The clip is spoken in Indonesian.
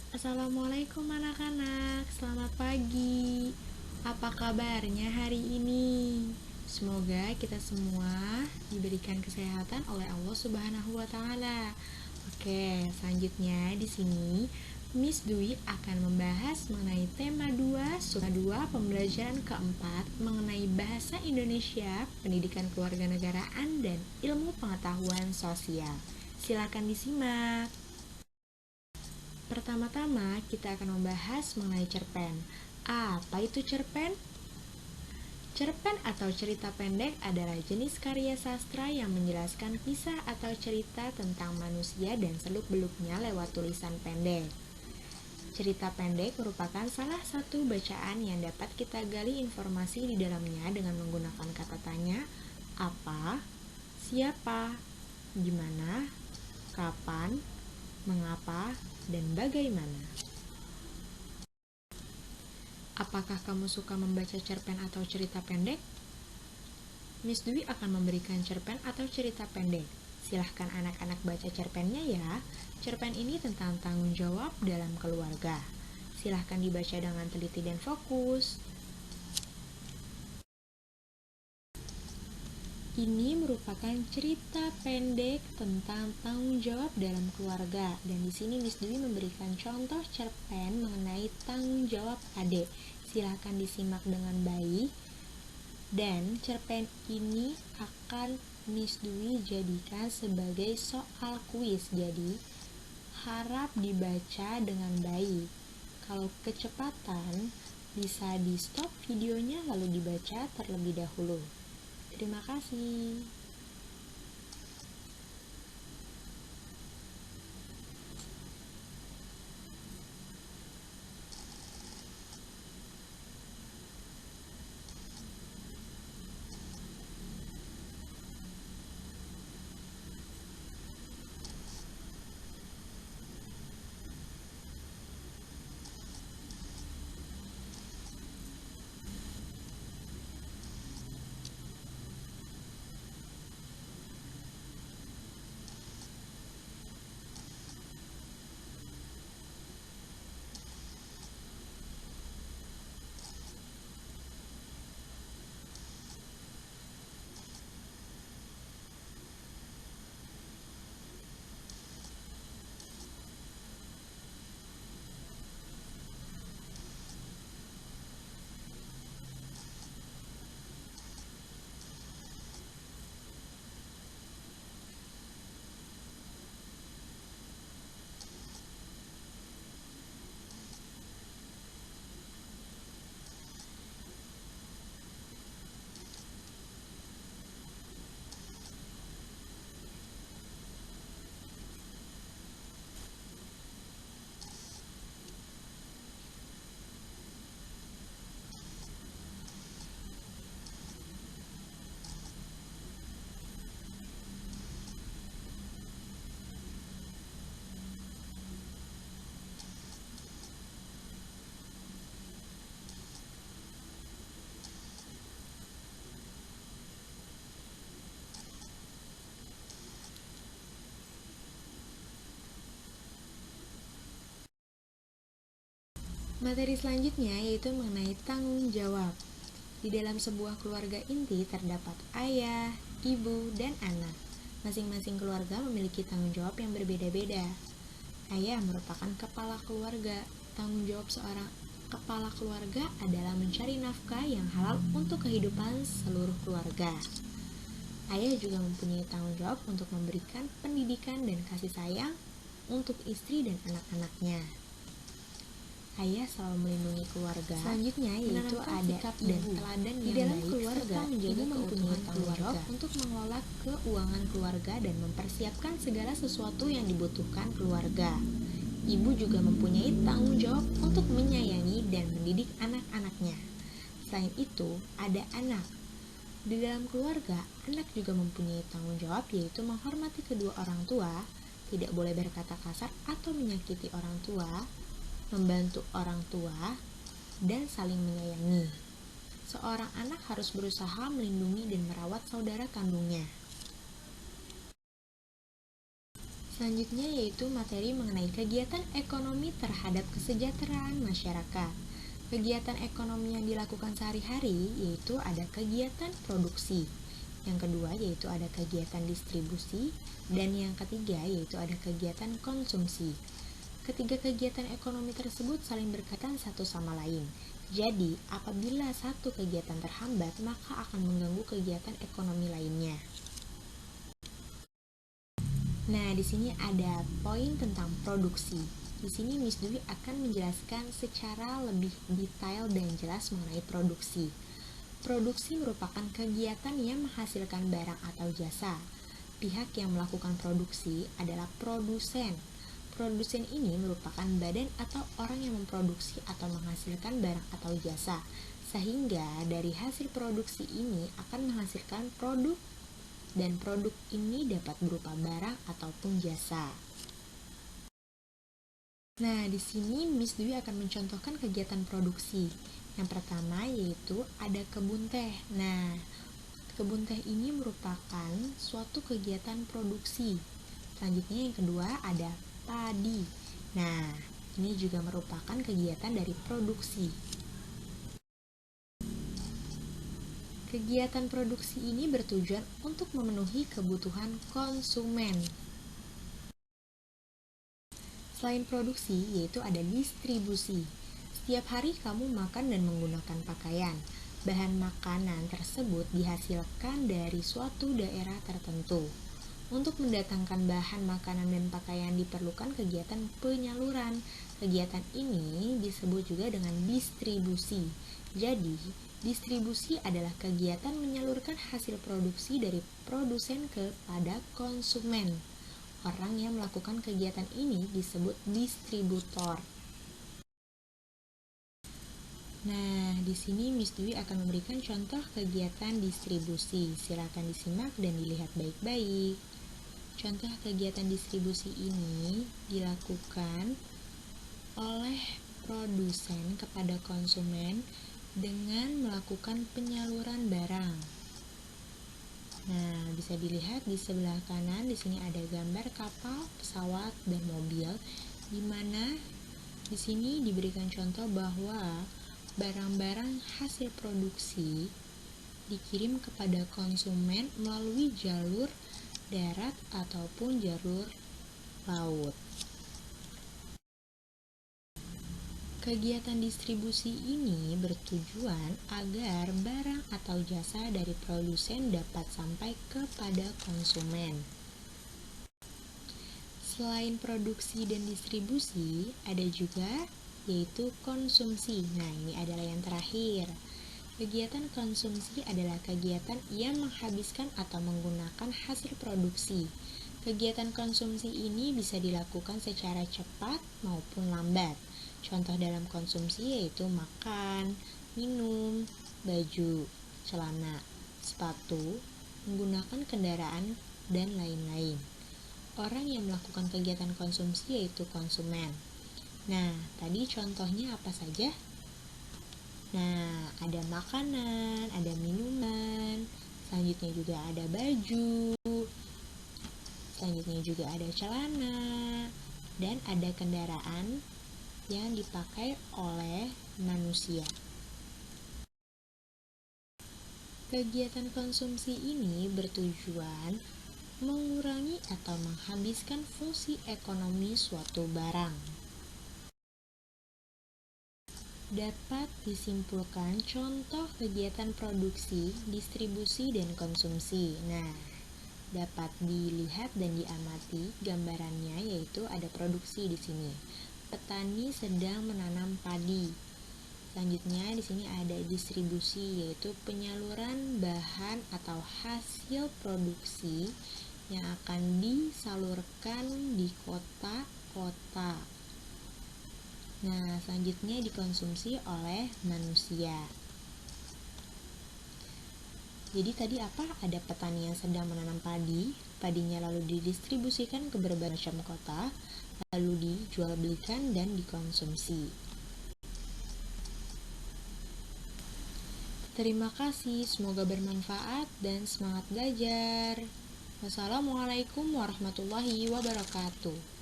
Assalamualaikum anak-anak, selamat pagi. Apa kabarnya hari ini? Semoga kita semua diberikan kesehatan oleh Allah Subhanahu wa taala. Oke, selanjutnya di sini Miss Dwi akan membahas mengenai tema 2, sub 2 pembelajaran keempat mengenai bahasa Indonesia, pendidikan kewarganegaraan dan ilmu pengetahuan sosial. Silakan disimak. Pertama-tama, kita akan membahas mengenai cerpen. Apa itu cerpen? Cerpen atau cerita pendek adalah jenis karya sastra yang menjelaskan kisah atau cerita tentang manusia dan seluk-beluknya lewat tulisan pendek. Cerita pendek merupakan salah satu bacaan yang dapat kita gali informasi di dalamnya dengan menggunakan kata tanya, apa, siapa, gimana, kapan, mengapa, dan bagaimana. Apakah kamu suka membaca cerpen atau cerita pendek? Miss Dwi akan memberikan cerpen atau cerita pendek. Silahkan anak-anak baca cerpennya ya. Cerpen ini tentang tanggung jawab dalam keluarga. Silahkan dibaca dengan teliti dan fokus. Ini merupakan cerita pendek tentang tanggung jawab dalam keluarga, dan di sini Miss Dwi memberikan contoh cerpen mengenai tanggung jawab adik. Silahkan disimak dengan baik. Dan cerpen ini akan Miss Dwi jadikan sebagai soal kuis, jadi harap dibaca dengan baik. Kalau kecepatan, bisa di stop videonya lalu dibaca terlebih dahulu. Terima kasih. Materi selanjutnya yaitu mengenai tanggung jawab. Di dalam sebuah keluarga inti terdapat ayah, ibu, dan anak. Masing-masing keluarga memiliki tanggung jawab yang berbeda-beda. Ayah merupakan kepala keluarga. Tanggung jawab seorang kepala keluarga adalah mencari nafkah yang halal untuk kehidupan seluruh keluarga. Ayah juga mempunyai tanggung jawab untuk memberikan pendidikan dan kasih sayang untuk istri dan anak-anaknya. Ayah selalu melindungi keluarga. Selanjutnya yaitu ada dan teladan di dalam keluarga. Ibu mempunyai tanggung jawab untuk mengelola keuangan keluarga dan mempersiapkan segala sesuatu yang dibutuhkan keluarga. Ibu juga mempunyai tanggung jawab untuk menyayangi dan mendidik anak-anaknya. Selain itu, ada anak. Di dalam keluarga, anak juga mempunyai tanggung jawab yaitu menghormati kedua orang tua, tidak boleh berkata kasar atau menyakiti orang tua, membantu orang tua, dan saling menyayangi. Seorang anak harus berusaha melindungi dan merawat saudara kandungnya. Selanjutnya yaitu materi mengenai kegiatan ekonomi terhadap kesejahteraan masyarakat. Kegiatan ekonomi yang dilakukan sehari-hari yaitu ada kegiatan produksi. Yang kedua yaitu ada kegiatan distribusi, dan yang ketiga yaitu ada kegiatan konsumsi. Ketiga kegiatan ekonomi tersebut saling berkaitan satu sama lain. Jadi, apabila satu kegiatan terhambat, maka akan mengganggu kegiatan ekonomi lainnya. Nah, di sini ada poin tentang produksi. Di sini Miss Dwi akan menjelaskan secara lebih detail dan jelas mengenai produksi. Produksi merupakan kegiatan yang menghasilkan barang atau jasa. Pihak yang melakukan produksi adalah produsen. Produsen ini merupakan badan atau orang yang memproduksi atau menghasilkan barang atau jasa, sehingga dari hasil produksi ini akan menghasilkan produk, dan produk ini dapat berupa barang ataupun jasa. Nah, di sini Miss Dwi akan mencontohkan kegiatan produksi. Yang pertama yaitu ada kebun teh. Nah, kebun teh ini merupakan suatu kegiatan produksi. Selanjutnya yang kedua ada padi. Nah, ini juga merupakan kegiatan dari produksi. Kegiatan produksi ini bertujuan untuk memenuhi kebutuhan konsumen. Selain produksi, yaitu ada distribusi. Setiap hari kamu makan dan menggunakan pakaian. Bahan makanan tersebut dihasilkan dari suatu daerah tertentu. Untuk mendatangkan bahan makanan dan pakaian diperlukan kegiatan penyaluran. Kegiatan ini disebut juga dengan distribusi. Jadi, distribusi adalah kegiatan menyalurkan hasil produksi dari produsen kepada konsumen. Orang yang melakukan kegiatan ini disebut distributor. Nah, di sini Miss Dwi akan memberikan contoh kegiatan distribusi. Silakan disimak dan dilihat baik-baik. Contoh kegiatan distribusi ini dilakukan oleh produsen kepada konsumen dengan melakukan penyaluran barang. Nah, bisa dilihat di sebelah kanan di sini ada gambar kapal, pesawat, dan mobil, di mana di sini diberikan contoh bahwa barang-barang hasil produksi dikirim kepada konsumen melalui jalur darat ataupun jalur laut. Kegiatan distribusi ini bertujuan agar barang atau jasa dari produsen dapat sampai kepada konsumen. Selain produksi dan distribusi, ada juga yaitu konsumsi. Nah, ini adalah yang terakhir. Kegiatan konsumsi adalah kegiatan yang menghabiskan atau menggunakan hasil produksi. Kegiatan konsumsi ini bisa dilakukan secara cepat maupun lambat. Contoh dalam konsumsi yaitu makan, minum, baju, celana, sepatu, menggunakan kendaraan, dan lain-lain. Orang yang melakukan kegiatan konsumsi yaitu konsumen. Nah, tadi contohnya apa saja? Nah, ada makanan, ada minuman, selanjutnya juga ada baju, selanjutnya juga ada celana, dan ada kendaraan yang dipakai oleh manusia. Kegiatan konsumsi ini bertujuan mengurangi atau menghabiskan fungsi ekonomi suatu barang. Dapat disimpulkan contoh kegiatan produksi, distribusi, dan konsumsi. Nah, dapat dilihat dan diamati gambarannya yaitu ada produksi di sini. Petani sedang menanam padi. Selanjutnya di sini ada distribusi yaitu penyaluran bahan atau hasil produksi yang akan disalurkan di kota-kota. Nah, selanjutnya dikonsumsi oleh manusia. Jadi tadi apa? Ada petani yang sedang menanam padi, padinya lalu didistribusikan ke berbagai macam kota, lalu dijual belikan dan dikonsumsi. Terima kasih, semoga bermanfaat dan semangat belajar. Wassalamualaikum warahmatullahi wabarakatuh.